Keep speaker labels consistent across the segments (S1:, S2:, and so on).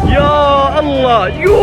S1: या अल्लाह you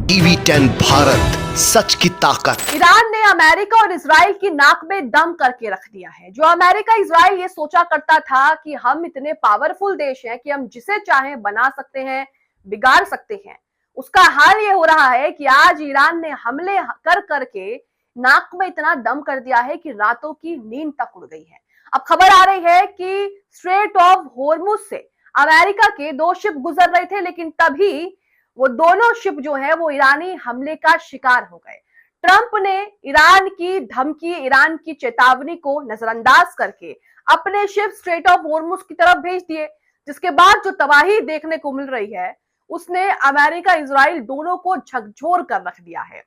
S2: TV 10 Bharat, सच की ताकत।
S3: ईरान ने अमेरिका और इजराइल की नाक में दम करके रख दिया है। जो अमेरिका इजराइल ये सोचा करता था कि हम इतने पावरफुल देश हैं कि हम जिसे चाहें बना सकते हैं, बिगाड़ सकते हैं, उसका हाल ये हो रहा है कि आज ईरान ने हमले कर करके नाक में इतना दम कर दिया है कि रातों की नींद तक उड़ गई है। अब खबर आ रही है कि स्ट्रेट ऑफ होर्मुज से अमेरिका के 2 शिप गुजर रहे थे, लेकिन तभी वो दोनों शिप जो है वो ईरानी हमले का शिकार हो गए। ट्रंप ने ईरान की धमकी, ईरान की चेतावनी को नजरअंदाज करके अपने शिप स्ट्रेट ऑफ होर्मुज की तरफ भेज दिए, जिसके बाद जो तबाही देखने को मिल रही है उसने अमेरिका इजराइल दोनों को झकझोर कर रख दिया है।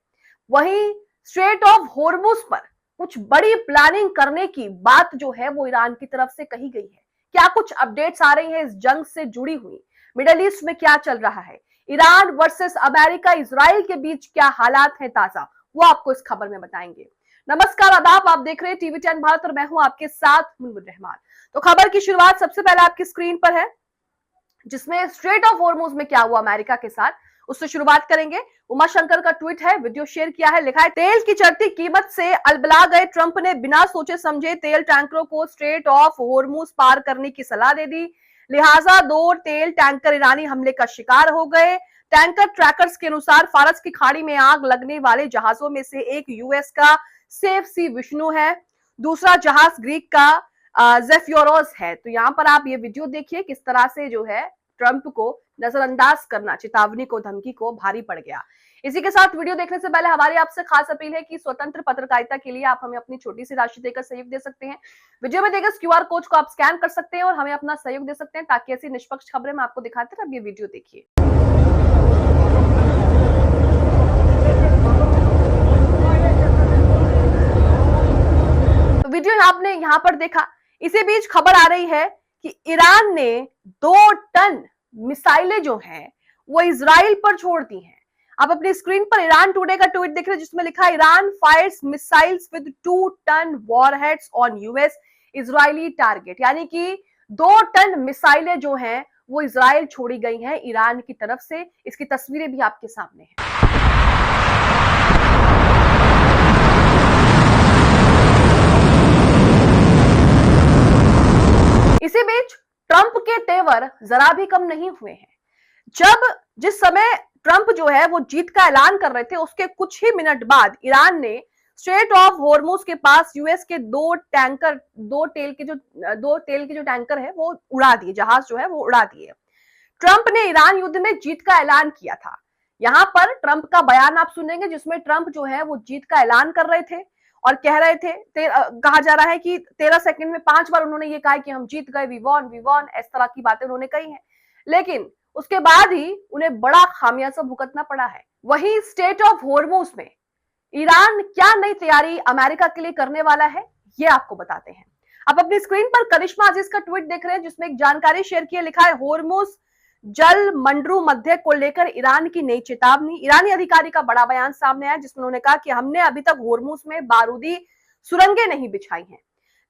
S3: वहीं स्ट्रेट ऑफ होर्मुज पर कुछ बड़ी प्लानिंग करने की बात जो है वो ईरान की तरफ से कही गई है। क्या कुछ अपडेट्स आ रही है इस जंग से जुड़ी हुई? मिडिल ईस्ट में क्या चल रहा है? ईरान वर्सेस अमेरिका इजराइल के बीच क्या हालात हैं ताजा, वो आपको इस खबर में बताएंगे। नमस्कार, आदाब, आप देख रहे हैं टीवी 10 भारत और मैं हूं आपके साथ मुनमुन रहमान। तो खबर की शुरुआत सबसे पहले आपकी स्क्रीन पर है, जिसमें स्ट्रेट ऑफ होर्मुज में क्या हुआ अमेरिका के साथ, उससे शुरुआत करेंगे। उमा शंकर का ट्वीट है, वीडियो शेयर किया है, लिखा है तेल की चढ़ती कीमत से अलबला गए ट्रंप ने बिना सोचे समझे तेल टैंकरों को स्ट्रेट ऑफ होर्मुज पार करने की सलाह दे दी, लिहाजा 2 तेल टैंकर ईरानी हमले का शिकार हो गए। टैंकर ट्रैकर्स के अनुसार फारस की खाड़ी में आग लगने वाले जहाजों में से एक यूएस का सेफ सी विष्णु है, दूसरा जहाज ग्रीक का जेफियोरोस है। तो यहाँ पर आप ये वीडियो देखिए किस तरह से जो है ट्रंप को नजरअंदाज करना, चेतावनी को, धमकी को भारी पड़ गया। इसी के साथ वीडियो देखने से पहले हमारी आपसे खास अपील है कि स्वतंत्र पत्रकारिता के लिए आप हमें अपनी छोटी सी राशि देकर सहयोग दे सकते हैं। वीडियो में देखे क्यूआर कोड को आप स्कैन कर सकते हैं और हमें अपना सहयोग दे सकते हैं, ताकि ऐसी निष्पक्ष खबरें मैं आपको दिखाते रहे। अब ये वीडियो देखिए। तो वीडियो आपने यहाँ पर देखा। इसी बीच खबर आ रही है कि ईरान ने 2 टन मिसाइलें जो हैं वो इजराइल पर छोड़ दी हैं। आप अपनी स्क्रीन पर ईरान टुडे का ट्वीट देख रहे हैं, जिसमें लिखा है Iran fires missiles with 2 ton warheads on US Israeli target. यानी कि 2 टन मिसाइलें जो हैं वो इजराइल छोड़ी गई हैं ईरान की तरफ से। इसकी तस्वीरें भी आपके सामने हैं। इसी बीच ट्रंप के तेवर जरा भी कम नहीं हुए हैं। जिस समय ट्रंप जो है वो जीत का ऐलान कर रहे थे, उसके कुछ ही मिनट बाद ईरान ने स्ट्रेट ऑफ होर्मुज के पास यूएस के 2 तेल के जो टैंकर है वो उड़ा दिए, जहाज जो है वो उड़ा दिए। ट्रंप ने ईरान युद्ध में जीत का ऐलान किया था। यहां पर ट्रंप का बयान आप सुनेंगे, जिसमें ट्रंप जो है वो जीत का ऐलान कर रहे थे और कह रहे थे, कहा जा रहा है कि 13 सेकंड में 5 बार उन्होंने ये कहा कि हम जीत गए, वी वॉन, इस तरह की बातें उन्होंने कही हैं। लेकिन उसके बाद ही उन्हें बड़ा खामियाजा भुगतना पड़ा है। वहीं स्ट्रेट ऑफ होर्मुज में ईरान क्या नई तैयारी अमेरिका के लिए करने वाला है, ये आपको बताते हैं। आप अपनी स्क्रीन पर करिश्मा अजीज का ट्वीट देख रहे हैं, जिसमें एक जानकारी शेयर की है, लिखा है होर्मुज जल मंडरू मध्य को लेकर ईरान की नई चेतावनी। ईरानी अधिकारी का बड़ा बयान सामने आया, जिसमें उन्होंने कहा कि हमने अभी तक होर्मुज में बारूदी सुरंगें नहीं बिछाई हैं,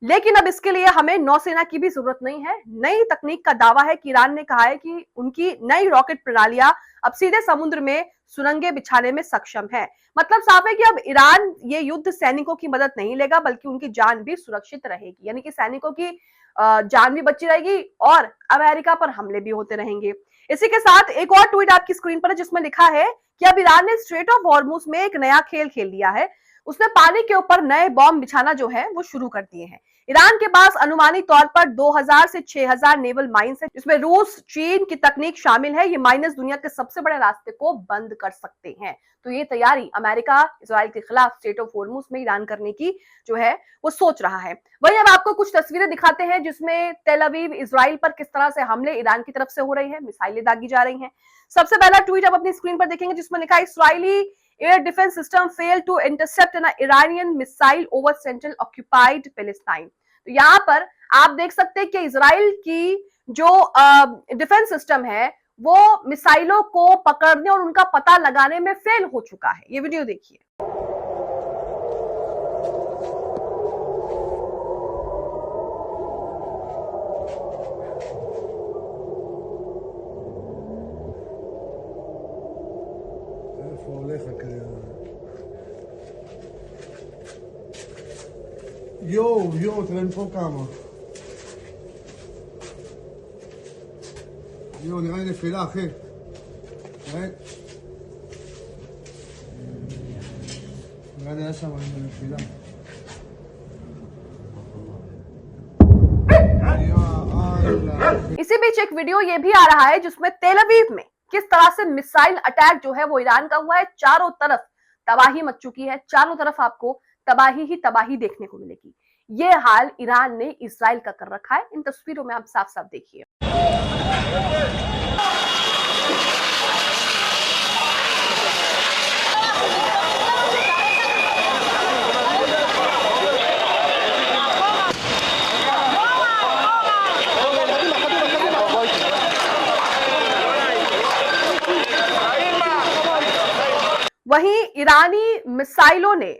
S3: लेकिन अब इसके लिए हमें नौसेना की भी जरूरत नहीं है। नई तकनीक का दावा है कि ईरान ने कहा है कि उनकी नई रॉकेट प्रणालियां अब सीधे समुद्र में सुरंगें बिछाने में सक्षम है। मतलब साफ है कि अब ईरान ये युद्ध सैनिकों की मदद नहीं लेगा, बल्कि उनकी जान भी सुरक्षित रहेगी। यानी कि सैनिकों की जान भी बची रहेगी और अमेरिका पर हमले भी होते रहेंगे। इसी के साथ एक और ट्वीट आपकी स्क्रीन पर है, जिसमें लिखा है कि अब ईरान ने स्ट्रेट ऑफ हॉर्मुज में एक नया खेल खेल लिया है। उसने पानी के ऊपर नए बॉम्ब बिछाना जो है वो शुरू कर दिए हैं। ईरान के पास अनुमानित तौर पर 2000 से 6000 नेवल माइंस है, जिसमें रूस, चीन की तकनीक शामिल है। ये माइनस दुनिया के सबसे बड़े रास्ते को बंद कर सकते हैं। तो ये तैयारी अमेरिका इजराइल के खिलाफ स्ट्रेट ऑफ होर्मुज में ईरान करने की जो है वो सोच रहा है। वहीं अब आपको कुछ तस्वीरें दिखाते हैं, जिसमें तेल अवीव इजराइल पर किस तरह से हमले ईरान की तरफ से हो रहे हैं, मिसाइलें दागी जा रही हैं। सबसे पहला ट्वीट आप अपनी स्क्रीन पर देखेंगे, जिसमें लिखा है Israeli air defence system failed to intercept an Iranian missile over central occupied Palestine. तो यहाँ पर आप देख सकते हैं कि इजराइल की जो डिफेंस सिस्टम है वो मिसाइलों को पकड़ने और उनका पता लगाने में फेल हो चुका है। ये वीडियो देखिए।
S4: Yo, te la enfocamos. Yo, נראה לי נפילה, אחי. נראה לי היה שם נפילה.
S3: इसी बीच एक वीडियो ये भी आ रहा है जिसमें तेल अवीव में किस तरह से मिसाइल अटैक जो है वो ईरान का हुआ है। चारों तरफ तबाही मच चुकी है, चारों तरफ आपको तबाही ही तबाही देखने को मिलेगी। ये हाल ईरान ने इजराइल का कर रखा है। इन तस्वीरों में आप साफ साफ देखिए। वहीं ईरानी मिसाइलों ने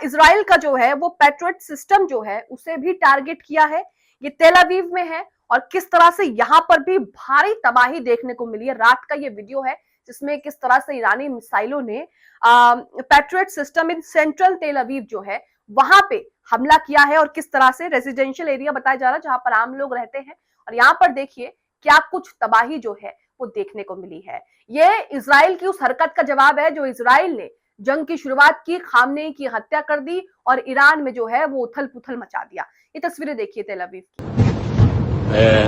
S3: इजराइल का जो है वो पैट्रियट सिस्टम जो है उसे भी टारगेट किया है। ये तेल अवीव में है और किस तरह से यहां पर भी भारी तबाही देखने को मिली है। रात का ये वीडियो है जिसमें किस तरह से ईरानी मिसाइलों ने पैट्रियट सिस्टम इन सेंट्रल तेल अवीव जो है वहां पे हमला किया है और किस तरह से रेजिडेंशियल एरिया बताया जा रहा है जहां पर आम लोग रहते हैं। और यहाँ पर देखिए क्या कुछ तबाही जो है वो देखने को मिली है। ये इजराइल की उस हरकत का जवाब है जो इजराइल ने जंग की शुरुआत की, खामनेई की हत्या कर दी और ईरान में जो है वो उथल पुथल मचा दिया। ये तस्वीरें देखिए तेल अवीव की।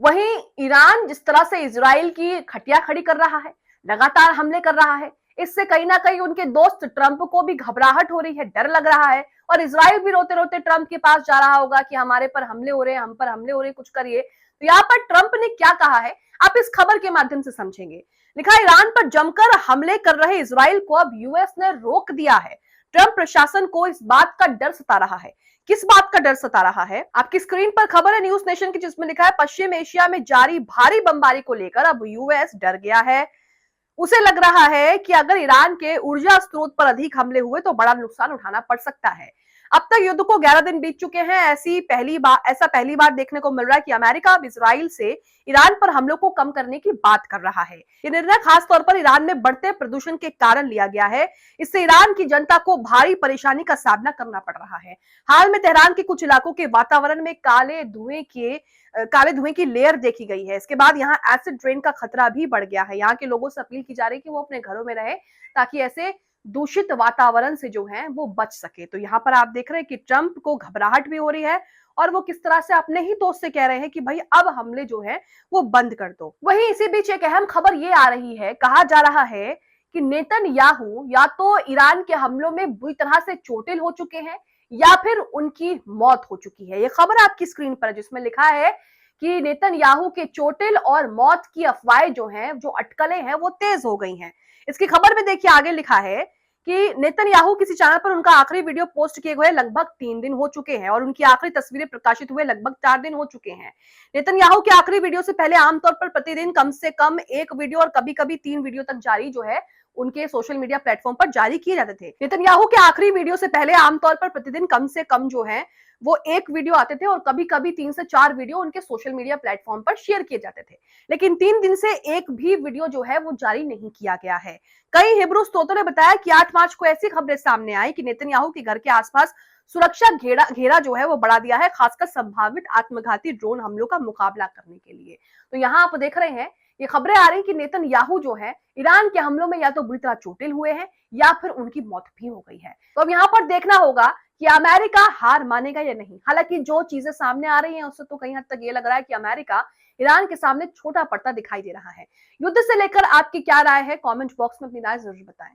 S3: वहीं ईरान जिस तरह से इजराइल की खटिया खड़ी कर रहा है, लगातार हमले कर रहा है, इससे कहीं ना कहीं उनके दोस्त ट्रंप को भी घबराहट हो रही है, डर लग रहा है और इजराइल भी रोते रोते ट्रंप के पास जा रहा होगा कि हमारे पर हमले हो रहे हैं, हम पर हमले हो रहे हैं, कुछ करिए। तो यहाँ पर ट्रंप ने क्या कहा है आप इस खबर के माध्यम से समझेंगे। लिखा ईरान पर जमकर हमले कर रहे इजराइल को अब यूएस ने रोक दिया है। ट्रंप प्रशासन को इस बात का डर सता रहा है। किस बात का डर सता रहा है? आपकी स्क्रीन पर खबर है न्यूज नेशन की जिसमें लिखा है पश्चिम एशिया में जारी भारी बमबारी को लेकर अब यूएस डर गया है। उसे लग रहा है कि अगर ईरान के ऊर्जा स्रोत पर अधिक हमले हुए तो बड़ा नुकसान उठाना पड़ सकता है। अब तक युद्ध को 11 दिन बीत चुके हैं। ऐसा पहली बार देखने को मिल रहा है कि अमेरिका अब इजराइल से ईरान पर हमलों को कम करने की बात कर रहा है। ये निर्णय खास तौर पर ईरान में बढ़ते प्रदूषण के कारण लिया गया है। इससे ईरान की जनता को भारी परेशानी का सामना करना पड़ रहा है। हाल में तेहरान के कुछ इलाकों के वातावरण में काले धुएं की लेयर देखी गई है। इसके बाद यहाँ एसिड रेन का खतरा भी बढ़ गया है। यहाँ के लोगों से अपील की जा रही है कि वो अपने घरों में रहे ताकि ऐसे दूषित वातावरण से जो है वो बच सके। तो यहाँ पर आप देख रहे हैं कि ट्रंप को घबराहट भी हो रही है और वो किस तरह से अपने ही दोस्त से कह रहे हैं कि भाई अब हमले जो है वो बंद कर दो। वहीं इसी बीच एक अहम खबर ये आ रही है, कहा जा रहा है कि नेतन्याहू या तो ईरान के हमलों में बुरी तरह से चोटिल हो चुके हैं या फिर उनकी मौत हो चुकी है। ये खबर आपकी स्क्रीन पर है जिसमें लिखा है कि नेतन्याहू के चोटिल और मौत की अफवाहें जो हैं, जो अटकलें हैं वो तेज हो गई हैं। इसकी खबर में देखिए आगे लिखा है कि नेतन्याहू किसी चैनल पर उनका आखिरी वीडियो पोस्ट किए हुए लगभग 3 दिन हो चुके हैं और उनकी आखिरी तस्वीरें प्रकाशित हुए लगभग 4 दिन हो चुके हैं। नेतन्याहू के आखिरी वीडियो से पहले आमतौर पर प्रतिदिन कम से कम 1 वीडियो और कभी-कभी 3 वीडियो तक जारी जो है उनके सोशल मीडिया प्लेटफॉर्म पर जारी किए जाते थे। नेतन्याहू के आखिरी वीडियो से पहले आमतौर पर प्रतिदिन कम से कम जो है वो 1 वीडियो आते थे और कभी-कभी 3 से 4 वीडियो उनके सोशल मीडिया प्लेटफॉर्म पर शेयर किए जाते थे। लेकिन 3 दिन से एक भी वीडियो जो है वो जारी नहीं किया गया है। कई हिब्रू स्रोतों ने बताया कि 8 मार्च को ऐसी खबरें सामने आई कि नेतन्याहू के घर के आसपास सुरक्षा घेरा जो है वो बढ़ा दिया है, खासकर संभावित आत्मघाती ड्रोन हमलों का मुकाबला करने के लिए। तो यहाँ आप देख रहे हैं ये खबरें आ रही कि नेतन्याहू जो है ईरान के हमलों में या तो बुरी तरह चोटिल हुए हैं या फिर उनकी मौत भी हो गई है। तो अब यहाँ पर देखना होगा कि अमेरिका हार मानेगा या नहीं। हालांकि जो चीजें सामने आ रही हैं उससे तो कहीं हद तक ये लग रहा है कि अमेरिका ईरान के सामने छोटा पड़ता दिखाई दे रहा है। युद्ध से लेकर आपकी क्या राय है? कमेंट बॉक्स में अपनी राय जरूर बताएं।